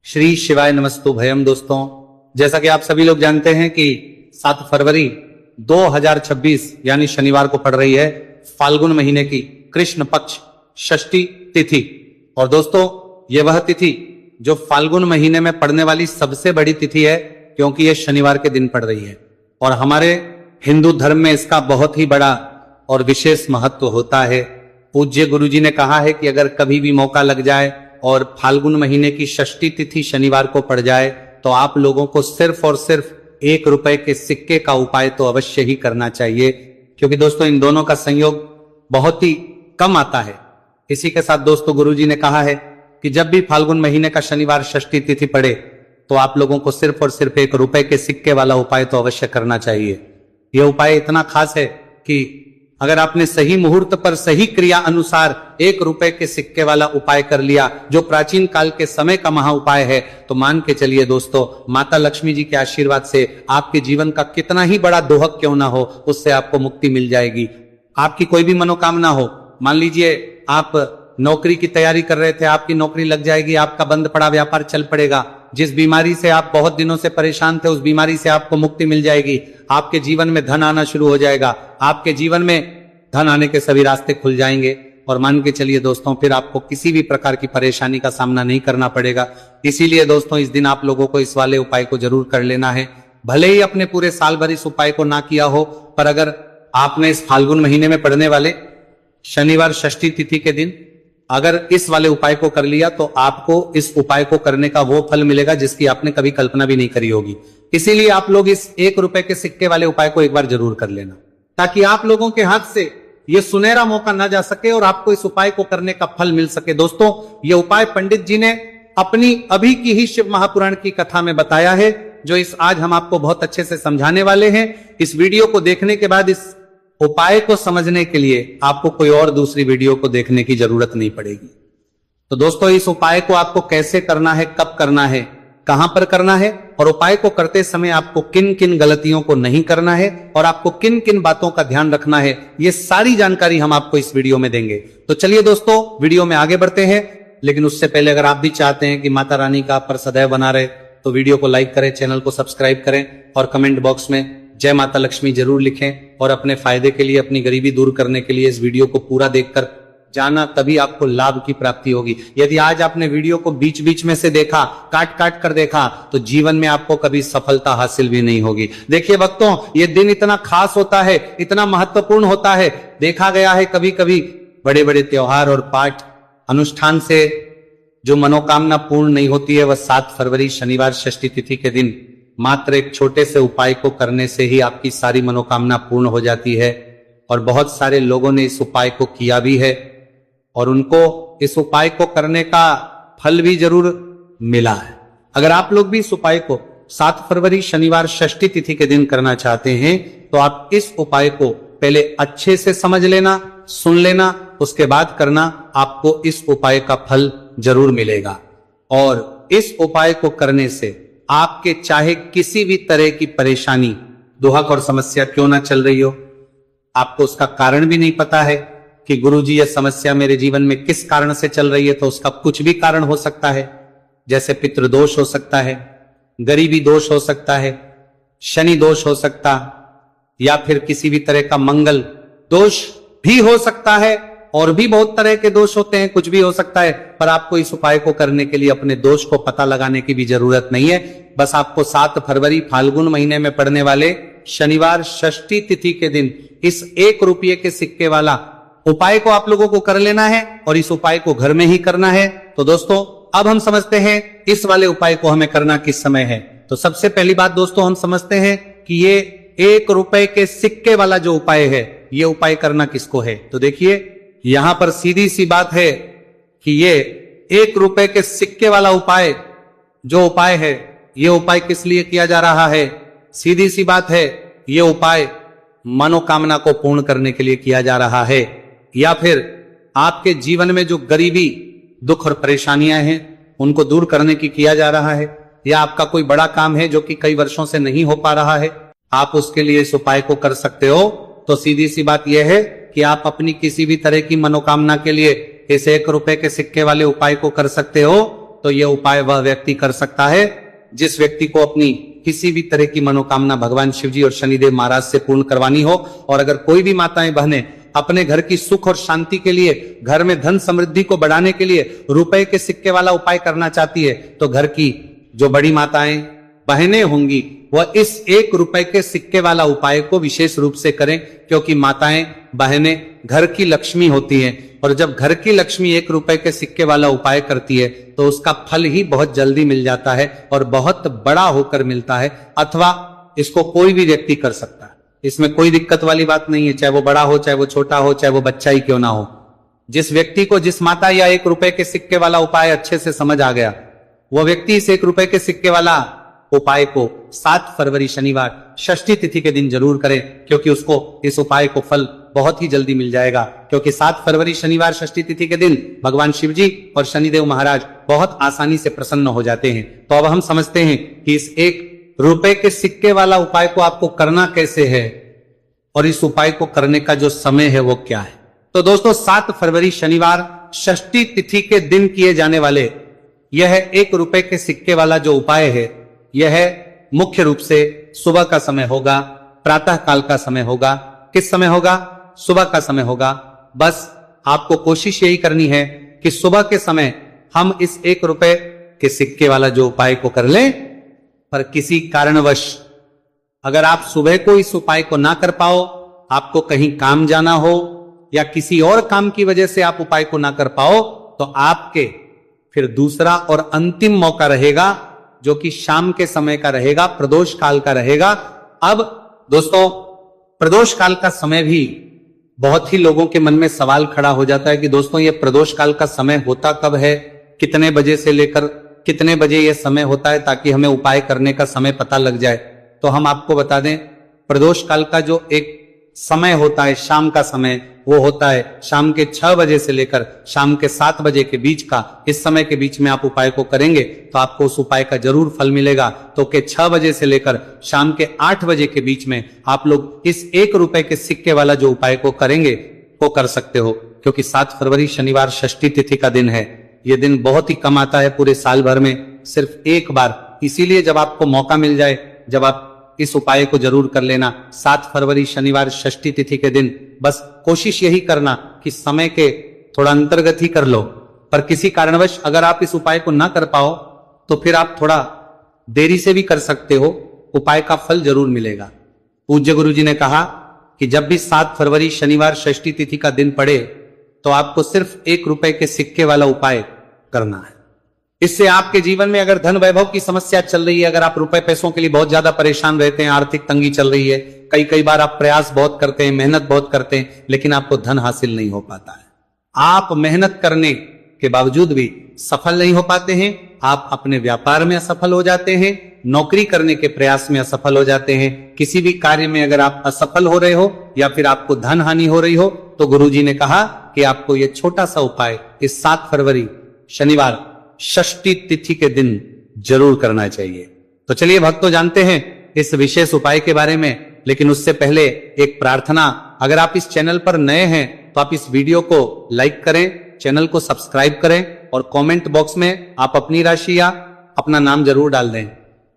श्री शिवाय नमस्तु भयम। दोस्तों, जैसा कि आप सभी लोग जानते हैं कि 7 फरवरी 2026 यानी शनिवार को पड़ रही है फाल्गुन महीने की कृष्ण पक्ष षष्ठी तिथि। और दोस्तों, ये वह तिथि जो फाल्गुन महीने में पड़ने वाली सबसे बड़ी तिथि है, क्योंकि ये शनिवार के दिन पड़ रही है। और हमारे हिंदू धर्म में इसका बहुत ही बड़ा और विशेष महत्व होता है। पूज्य गुरु जी ने कहा है कि अगर कभी भी मौका लग जाए और फाल्गुन महीने की षष्ठी तिथि शनिवार को पड़ जाए तो आप लोगों को सिर्फ और सिर्फ 1 रुपए के सिक्के का उपाय तो अवश्य ही करना चाहिए, क्योंकि दोस्तों इन दोनों का संयोग बहुत ही कम आता है। इसी के साथ दोस्तों, गुरुजी ने कहा है कि जब भी फाल्गुन महीने का शनिवार षष्ठी तिथि पड़े तो आप लोगों को सिर्फ और सिर्फ 1 रुपए के सिक्के वाला उपाय तो अवश्य करना चाहिए। यह उपाय इतना खास है कि अगर आपने सही मुहूर्त पर सही क्रिया अनुसार 1 रुपए के सिक्के वाला उपाय कर लिया, जो प्राचीन काल के समय का महा उपाय है, तो मान के चलिए दोस्तों, माता लक्ष्मी जी के आशीर्वाद से आपके जीवन का कितना ही बड़ा दोहक क्यों ना हो, उससे आपको मुक्ति मिल जाएगी। आपकी कोई भी मनोकामना हो, मान लीजिए आप नौकरी की तैयारी कर रहे थे, आपकी नौकरी लग जाएगी, आपका बंद पड़ा व्यापार चल पड़ेगा। जिस बीमारी से आप बहुत दिनों से परेशान थे, उस बीमारी से आपको मुक्ति मिल जाएगी। आपके जीवन में धन आना शुरू हो जाएगा, आपके जीवन में धन आने के सभी रास्ते खुल जाएंगे। और मान के चलिए दोस्तों, फिर आपको किसी भी प्रकार की परेशानी का सामना नहीं करना पड़ेगा। इसीलिए दोस्तों, इस दिन आप लोगों को इस वाले उपाय को जरूर कर लेना है। भले ही अपने पूरे साल भर इस उपाय को ना किया हो, पर अगर आपने इस फाल्गुन महीने में पड़ने वाले शनिवार षष्ठी तिथि के दिन अगर इस वाले उपाय को कर लिया, तो आपको इस उपाय को करने का वो फल मिलेगा जिसकी आपने कभी कल्पना भी नहीं करी होगी। इसीलिए आप लोग इस 1 रुपए के सिक्के वाले उपाय को एक बार जरूर कर लेना, ताकि आप लोगों के हाथ से ये सुनहरा मौका ना जा सके और आपको इस उपाय को करने का फल मिल सके। दोस्तों, ये उपाय पंडित जी ने अपनी अभी की ही शिव महापुराण की कथा में बताया है, जो इस आज हम आपको बहुत अच्छे से समझाने वाले हैं। इस वीडियो को देखने के बाद इस उपाय को समझने के लिए आपको कोई और दूसरी वीडियो को देखने की जरूरत नहीं पड़ेगी। तो दोस्तों, इस उपाय को आपको कैसे करना है, कब करना है, कहां पर करना है, और उपाय को करते समय आपको किन किन गलतियों को नहीं करना है और आपको किन किन बातों का ध्यान रखना है, ये सारी जानकारी हम आपको इस वीडियो में देंगे। तो चलिए दोस्तों, वीडियो में आगे बढ़ते हैं। लेकिन उससे पहले अगर आप भी चाहते हैं कि माता रानी का आप पर सदैव बना रहे, तो वीडियो को लाइक करें, चैनल को सब्सक्राइब करें और कमेंट बॉक्स में जय माता लक्ष्मी जरूर लिखें। और अपने फायदे के लिए, अपनी गरीबी दूर करने के लिए इस वीडियो को पूरा देखकर जाना, तभी आपको लाभ की प्राप्ति होगी। यदि आज आपने वीडियो को बीच बीच में से देखा, काट काट कर देखा, तो जीवन में आपको कभी सफलता हासिल भी नहीं होगी। देखिए भक्तों, ये दिन इतना खास होता है, इतना महत्वपूर्ण होता है। देखा गया है कभी कभी बड़े बड़े त्योहार और पाठ अनुष्ठान से जो मनोकामना पूर्ण नहीं होती है, वह 7 फरवरी शनिवार षष्ठी तिथि के दिन मात्र एक छोटे से उपाय को करने से ही आपकी सारी मनोकामना पूर्ण हो जाती है। और बहुत सारे लोगों ने इस उपाय को किया भी है और उनको इस उपाय को करने का फल भी जरूर मिला है। अगर आप लोग भी इस उपाय को 7 फरवरी शनिवार षष्ठी तिथि के दिन करना चाहते हैं, तो आप इस उपाय को पहले अच्छे से समझ लेना, सुन लेना, उसके बाद करना। आपको इस उपाय का फल जरूर मिलेगा। और इस उपाय को करने से आपके चाहे किसी भी तरह की परेशानी, दुहक और समस्या क्यों ना चल रही हो, आपको उसका कारण भी नहीं पता है कि गुरुजी यह समस्या मेरे जीवन में किस कारण से चल रही है, तो उसका कुछ भी कारण हो सकता है। जैसे पितृदोष हो सकता है, गरीबी दोष हो सकता है, शनि दोष हो सकता, या फिर किसी भी तरह का मंगल दोष भी हो सकता है। और भी बहुत तरह के दोष होते हैं, कुछ भी हो सकता है। पर आपको इस उपाय को करने के लिए अपने दोष को पता लगाने की भी जरूरत नहीं है। बस आपको 7 फरवरी फाल्गुन महीने में पड़ने वाले शनिवार षष्ठी तिथि के दिन इस 1 रुपये के सिक्के वाला उपाय को आप लोगों को कर लेना है, और इस उपाय को घर में ही करना है। तो दोस्तों, अब हम समझते हैं इस वाले उपाय को हमें करना किस समय है। तो सबसे पहली बात दोस्तों, हम समझते हैं कि ये 1 रुपए के सिक्के वाला जो उपाय है, ये उपाय करना किसको है। तो देखिए, यहां पर सीधी सी बात है कि ये 1 रुपए के सिक्के वाला उपाय जो उपाय है, ये उपाय किस लिए किया जा रहा है। सीधी सी बात है, ये उपाय मनोकामना को पूर्ण करने के लिए किया जा रहा है, या फिर आपके जीवन में जो गरीबी, दुख और परेशानियां हैं, उनको दूर करने की किया जा रहा है। या आपका कोई बड़ा काम है जो कि कई वर्षों से नहीं हो पा रहा है, आप उसके लिए इस उपाय को कर सकते हो। तो सीधी सी बात यह है कि आप अपनी किसी भी तरह की मनोकामना के लिए इस 1 रुपए के सिक्के वाले उपाय को कर सकते हो। तो यह उपाय वह व्यक्ति कर सकता है जिस व्यक्ति को अपनी किसी भी तरह की मनोकामना भगवान शिवजी और शनिदेव महाराज से पूर्ण करवानी हो। और अगर कोई भी माताएं बहनें अपने घर की सुख और शांति के लिए, घर में धन समृद्धि को बढ़ाने के लिए रुपए के सिक्के वाला उपाय करना चाहती है, तो घर की जो बड़ी माताएं बहनें होंगी वह इस 1 रुपए के सिक्के वाला उपाय को विशेष रूप से करें, क्योंकि माताएं बहनें घर की लक्ष्मी होती हैं और जब घर की लक्ष्मी 1 रुपए के सिक्के वाला उपाय करती है तो उसका फल ही बहुत जल्दी मिल जाता है और बहुत बड़ा होकर मिलता है। अथवा इसको कोई भी व्यक्ति कर सकता है, इसमें कोई दिक्कत वाली बात नहीं है, चाहे वो बड़ा हो, चाहे वो छोटा हो, चाहे वो बच्चा ही क्यों ना हो। जिस व्यक्ति को, जिस माता या 1 रुपए के सिक्के वाला उपाय अच्छे से समझ आ गया, वह व्यक्ति इस 1 रुपए के सिक्के वाला उपाय को 7 फरवरी शनिवार षष्ठी तिथि के दिन जरूर करें, क्योंकि उसको इस उपाय को फल बहुत ही जल्दी मिल जाएगा। क्योंकि 7 फरवरी शनिवार षष्ठी तिथि के दिन भगवान शिवजी और शनिदेव महाराज बहुत आसानी से प्रसन्न हो जाते हैं। तो अब हम समझते हैं कि इस 1 रुपए के सिक्के वाला उपाय को आपको करना कैसे है और इस उपाय को करने का जो समय है वो क्या है। तो दोस्तों 7 फरवरी शनिवार षष्ठी तिथि के दिन किए जाने वाले यह 1 रुपए के सिक्के वाला जो उपाय है, यह मुख्य रूप से सुबह का समय होगा, प्रातः काल का समय होगा। किस समय होगा? सुबह का समय होगा। बस आपको कोशिश यही करनी है कि सुबह के समय हम इस 1 रुपए के सिक्के वाला जो उपाय को कर लें। पर किसी कारणवश अगर आप सुबह को इस उपाय को ना कर पाओ, आपको कहीं काम जाना हो या किसी और काम की वजह से आप उपाय को ना कर पाओ, तो आपके फिर दूसरा और अंतिम मौका रहेगा जो कि शाम के समय का रहेगा, प्रदोष काल का रहेगा। अब दोस्तों प्रदोष काल का समय भी बहुत ही लोगों के मन में सवाल खड़ा हो जाता है कि दोस्तों ये प्रदोष काल का समय होता कब है, कितने बजे से लेकर कितने बजे यह समय होता है, ताकि हमें उपाय करने का समय पता लग जाए। तो हम आपको बता दें, प्रदोष काल का जो एक समय होता है, शाम का समय, वो होता है शाम के 6 बजे से लेकर शाम के 7 बजे के बीच का। इस समय के बीच में आप उपाय को करेंगे तो आपको उस उपाय का जरूर फल मिलेगा। तो के 6 बजे से लेकर शाम के 8 बजे के बीच में आप लोग इस 1 रुपए के सिक्के वाला जो उपाय को करेंगे वो कर सकते हो, क्योंकि 7 फरवरी शनिवार षष्ठी तिथि का दिन है। यह दिन बहुत ही कम आता है पूरे साल भर में, सिर्फ एक बार। इसीलिए जब आपको मौका मिल जाए, जब आप इस उपाय को जरूर कर लेना 7 फरवरी शनिवार षष्ठी तिथि के दिन। बस कोशिश यही करना कि समय के थोड़ा अंतर्गत ही कर लो। पर किसी कारणवश अगर आप इस उपाय को ना कर पाओ तो फिर आप थोड़ा देरी से भी कर सकते हो, उपाय का फल जरूर मिलेगा। पूज्य गुरु जी ने कहा कि जब भी 7 फरवरी शनिवार षष्ठी तिथि का दिन पड़े तो आपको सिर्फ 1 रुपए के सिक्के वाला उपाय करना है। इससे आपके जीवन में अगर धन वैभव की समस्या चल रही है, अगर आप रुपए पैसों के लिए बहुत ज्यादा परेशान रहते हैं, आर्थिक तंगी चल रही है, कई बार आप प्रयास बहुत करते हैं, मेहनत बहुत करते हैं, लेकिन आपको धन हासिल नहीं हो पाता है, आप मेहनत करने के बावजूद भी सफल नहीं हो पाते हैं, आप अपने व्यापार में असफल हो जाते हैं, नौकरी करने के प्रयास में असफल हो जाते हैं, किसी भी कार्य में अगर आप असफल हो रहे हो या फिर आपको धन हानि हो रही हो, तो गुरुजी ने कहा कि आपको यह छोटा सा उपाय इस 7 फरवरी शनिवार षष्ठी तिथि के दिन जरूर करना चाहिए। तो चलिए भक्तों, जानते हैं इस विशेष उपाय के बारे में, लेकिन उससे पहले एक प्रार्थना। अगर आप इस चैनल पर नए हैं तो आप इस वीडियो को लाइक करें, चैनल को सब्सक्राइब करें और कमेंट बॉक्स में आप अपनी राशि या अपना नाम जरूर डाल दें,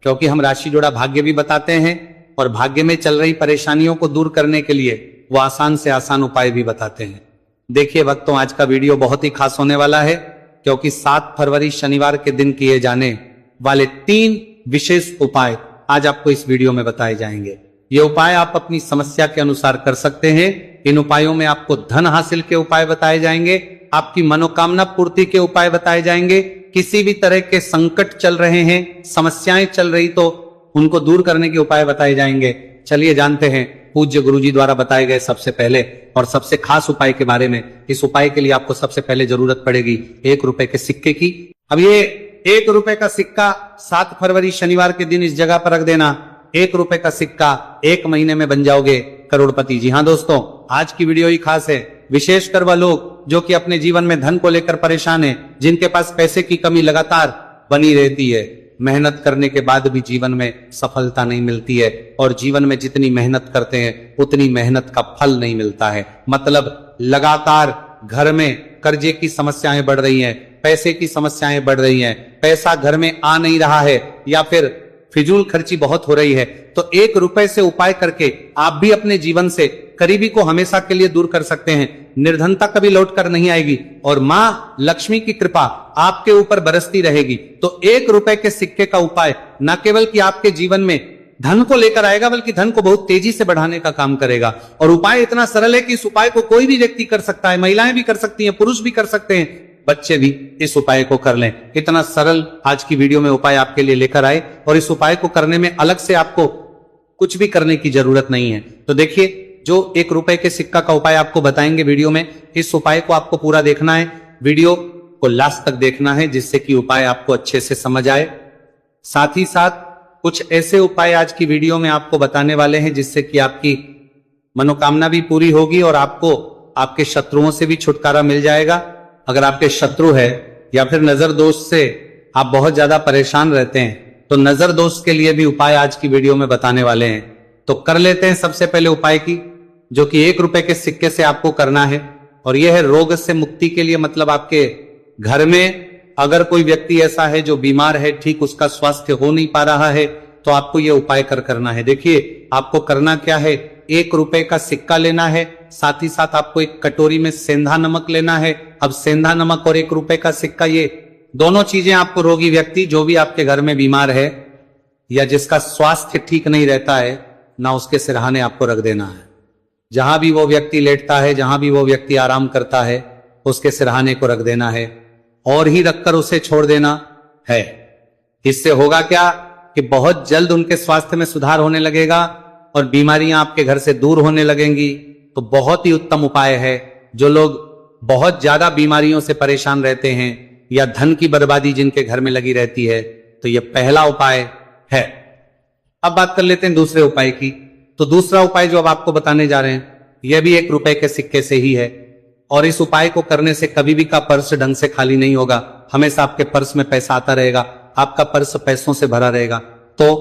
क्योंकि हम राशि जोड़ा भाग्य भी बताते हैं और भाग्य में चल रही परेशानियों को दूर करने के लिए वो आसान से आसान उपाय भी बताते हैं। देखिए भक्तों, आज का वीडियो बहुत ही खास होने वाला है, क्योंकि 7 फरवरी शनिवार के दिन किए जाने वाले 3 विशेष उपाय आज आपको इस वीडियो में बताए जाएंगे। ये उपाय आप अपनी समस्या के अनुसार कर सकते हैं। इन उपायों में आपको धन हासिल के उपाय बताए जाएंगे, आपकी मनोकामना पूर्ति के उपाय बताए जाएंगे, किसी भी तरह के संकट चल रहे हैं, समस्याएं चल रही तो उनको दूर करने के उपाय बताए जाएंगे। चलिए जानते हैं पूज्य गुरुजी द्वारा बताए गए सबसे पहले और सबसे खास उपाय के बारे में। इस उपाय के लिए आपको सबसे पहले जरूरत पड़ेगी 1 रुपए के सिक्के की। अब ये 1 रुपए का सिक्का 7 फरवरी शनिवार के दिन इस जगह पर रख देना। 1 रुपए का सिक्का 1 महीने में बन जाओगे करोड़पति। जी हाँ दोस्तों, आज की वीडियो ही खास है, विशेषकर वह लोग जो कि अपने जीवन में धन को लेकर परेशान है, जिनके पास पैसे की कमी लगातार बनी रहती है, मेहनत करने के बाद भी जीवन में सफलता नहीं मिलती है और जीवन में जितनी मेहनत करते हैं उतनी मेहनत का फल नहीं मिलता है। मतलब लगातार घर में कर्जे की समस्याएं बढ़ रही हैं, पैसे की समस्याएं बढ़ रही हैं, पैसा घर में आ नहीं रहा है या फिर फिजूल खर्ची बहुत हो रही है, तो 1 रुपए से उपाय करके आप भी अपने जीवन से गरीबी को हमेशा के लिए दूर कर सकते हैं। निर्धनता कभी लौट कर नहीं आएगी और मां लक्ष्मी की कृपा आपके ऊपर बरसती रहेगी। तो 1 रुपए के सिक्के का उपाय न केवल कि आपके जीवन में धन को लेकर आएगा, बल्कि धन को बहुत तेजी से बढ़ाने का काम करेगा। और उपाय इतना सरल है कि इस उपाय को कोई भी व्यक्ति कर सकता है, महिलाएं भी कर सकती हैं, पुरुष भी कर सकते हैं, बच्चे भी इस उपाय को कर लें। इतना सरल आज की वीडियो में उपाय आपके लिए लेकर आए और इस उपाय को करने में अलग से आपको कुछ भी करने की जरूरत नहीं है। तो देखिए, जो 1 रुपए के सिक्का का उपाय आपको बताएंगे वीडियो में, इस उपाय को आपको पूरा देखना है, वीडियो को लास्ट तक देखना है, जिससे कि उपाय आपको अच्छे से समझ आए। साथ ही साथ कुछ ऐसे उपाय आज की वीडियो में आपको बताने वाले हैं जिससे कि आपकी मनोकामना भी पूरी होगी और आपको आपके शत्रुओं से भी छुटकारा मिल जाएगा। अगर आपके शत्रु है या फिर नजर दोष से आप बहुत ज्यादा परेशान रहते हैं, तो नजर दोष के लिए भी उपाय आज की वीडियो में बताने वाले हैं। तो कर लेते हैं सबसे पहले उपाय की, जो कि 1 रुपए के सिक्के से आपको करना है, और यह है रोग से मुक्ति के लिए। मतलब आपके घर में अगर कोई व्यक्ति ऐसा है जो बीमार है, ठीक उसका स्वास्थ्य हो नहीं पा रहा है, तो आपको यह उपाय करना है। देखिए, आपको करना क्या है, 1 रुपए का सिक्का लेना है, साथ ही साथ आपको एक कटोरी में सेंधा नमक लेना है। अब सेंधा नमक और 1 रुपए का सिक्का, ये दोनों चीजें आपको रोगी व्यक्ति जो भी आपके घर में बीमार है या जिसका स्वास्थ्य ठीक नहीं रहता है ना, उसके सिरहाने आपको रख देना है। जहां भी वो व्यक्ति लेटता है, जहां भी वो व्यक्ति आराम करता है, उसके सिरहाने को रख देना है और ही रखकर उसे छोड़ देना है। इससे होगा क्या कि बहुत जल्द उनके स्वास्थ्य में सुधार होने लगेगा और बीमारियां आपके घर से दूर होने लगेंगी। तो बहुत ही उत्तम उपाय है। जो लोग बहुत ज्यादा बीमारियों से परेशान रहते हैं या धन की बर्बादी जिनके घर में लगी रहती है, तो यह पहला उपाय है। अब बात कर लेते हैं दूसरे उपाय की। तो दूसरा उपाय जो अब आपको बताने जा रहे हैं, यह भी 1 रुपए के सिक्के से ही है और इस उपाय को करने से कभी भी का पर्स ढंग से खाली नहीं होगा। हमेशा आपके पर्स में पैसा आता रहेगा, आपका पर्स पैसों से भरा रहेगा। तो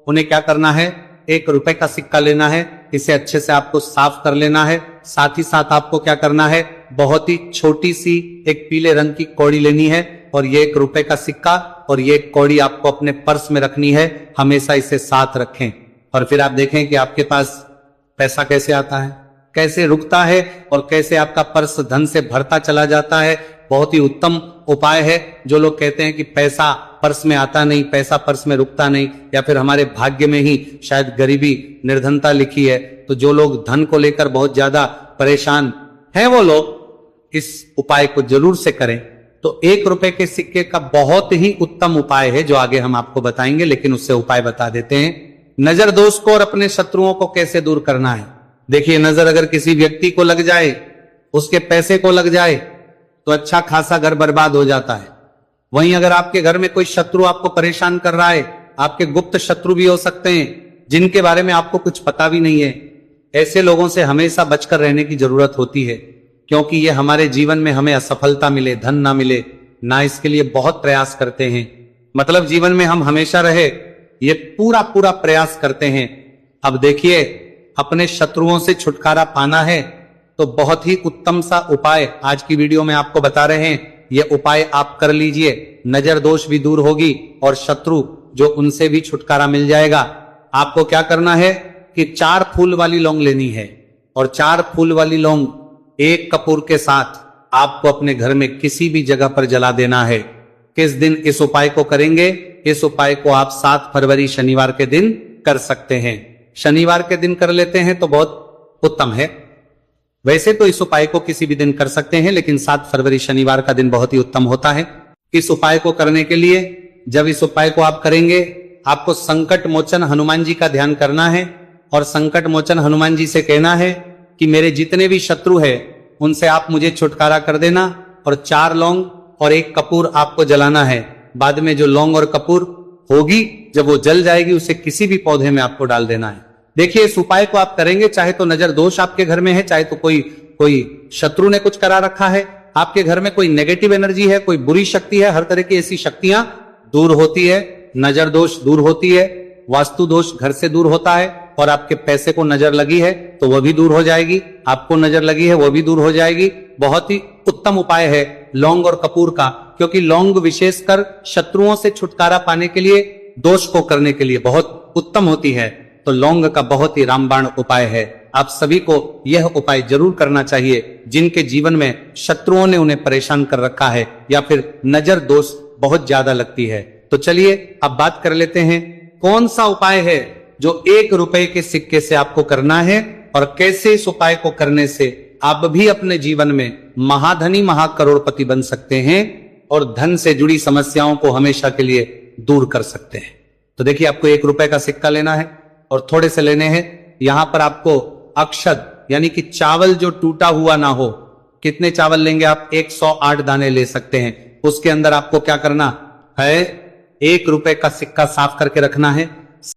उन्हें क्या करना है, 1 रुपए का सिक्का लेना है, इसे अच्छे से आपको साफ कर लेना है। साथ ही साथ आपको क्या करना है, बहुत ही छोटी सी एक पीले रंग की कौड़ी लेनी है और ये 1 रुपए का सिक्का और ये कौड़ी आपको अपने पर्स में रखनी है। हमेशा इसे साथ रखें और फिर आप देखें कि आपके पास पैसा कैसे आता है, कैसे रुकता है और कैसे आपका पर्स धन से भरता चला जाता है। बहुत ही उत्तम उपाय है। जो लोग कहते हैं कि पैसा पर्स में आता नहीं, पैसा पर्स में रुकता नहीं, या फिर हमारे भाग्य में ही शायद गरीबी निर्धनता लिखी है, तो जो लोग धन को लेकर बहुत ज्यादा परेशान हैं, वो लोग इस उपाय को जरूर से करें। तो 1 रुपए के सिक्के का बहुत ही उत्तम उपाय है जो आगे हम आपको बताएंगे, लेकिन उससे उपाय बता देते हैं। नजर दोष को और अपने शत्रुओं को कैसे दूर करना है। देखिए, नजर अगर किसी व्यक्ति को लग जाए, उसके पैसे को लग जाए, तो अच्छा खासा घर बर्बाद हो जाता है। वहीं अगर आपके घर में कोई शत्रु आपको परेशान कर रहा है, आपके गुप्त शत्रु भी हो सकते हैं जिनके बारे में आपको कुछ पता भी नहीं है, ऐसे लोगों से हमेशा बचकर रहने की जरूरत होती है, क्योंकि ये हमारे जीवन में हमें असफलता मिले, धन ना मिले ना, इसके लिए बहुत प्रयास करते हैं। मतलब जीवन में हम हमेशा रहे, ये पूरा प्रयास करते हैं। अब देखिए, अपने शत्रुओं से छुटकारा पाना है तो बहुत ही उत्तम सा उपाय आज की वीडियो में आपको बता रहे हैं। यह उपाय आप कर लीजिए, नजर दोष भी दूर होगी और शत्रु जो उनसे भी छुटकारा मिल जाएगा। आपको क्या करना है कि 4 फूल वाली लौंग लेनी है और 4 फूल वाली लौंग 1 कपूर के साथ आपको अपने घर में किसी भी जगह पर जला देना है। किस दिन इस उपाय को करेंगे? इस उपाय को आप 7 फरवरी शनिवार के दिन कर सकते हैं। शनिवार के दिन कर लेते हैं तो बहुत उत्तम है। वैसे तो इस उपाय को किसी भी दिन कर सकते हैं, लेकिन 7 फरवरी शनिवार का दिन बहुत ही उत्तम होता है। इस उपाय को करने के लिए जब इस उपाय को आप करेंगे, आपको संकट मोचन हनुमान जी का ध्यान करना है और संकट मोचन हनुमान जी से कहना है कि मेरे जितने भी शत्रु है उनसे आप मुझे छुटकारा कर देना, और 4 लौंग और 1 कपूर आपको जलाना है। बाद में जो लौंग और कपूर होगी, जब वो जल जाएगी, उसे किसी भी पौधे में आपको डाल देना है। देखिए, इस उपाय को आप करेंगे, चाहे तो नजर दोष आपके घर में है, चाहे तो कोई शत्रु ने कुछ करा रखा है, आपके घर में कोई नेगेटिव एनर्जी है, कोई बुरी शक्ति है, हर तरह की ऐसी शक्तियां दूर होती है। नजर दोष दूर होती है, वास्तु दोष घर से दूर होता है, और आपके पैसे को नजर लगी है तो वह भी दूर हो जाएगी, आपको नजर लगी है वो भी दूर हो जाएगी। बहुत ही उत्तम उपाय है लौंग और कपूर का, क्योंकि लौंग विशेषकर शत्रुओं से छुटकारा पाने के लिए, दोष को करने के लिए बहुत उत्तम होती है। तो लौंग का बहुत ही रामबाण उपाय है। आप सभी को यह उपाय जरूर करना चाहिए जिनके जीवन में शत्रुओं ने उन्हें परेशान कर रखा है या फिर नजर दोष बहुत ज्यादा लगती है। तो चलिए अब बात कर लेते हैं कौन सा उपाय है जो 1 रुपए के सिक्के से आपको करना है और कैसे इस उपाय को करने से आप भी अपने जीवन में महाधनी महाकरोड़पति बन सकते हैं और धन से जुड़ी समस्याओं को हमेशा के लिए दूर कर सकते हैं। तो देखिए, आपको 1 रुपए का सिक्का लेना है और थोड़े से लेने हैं। यहां पर आपको अक्षत यानी कि चावल जो टूटा हुआ ना हो, कितने चावल लेंगे आप? 108 दाने ले सकते हैं। उसके अंदर आपको क्या करना है? 1 रुपए का सिक्का साफ करके रखना है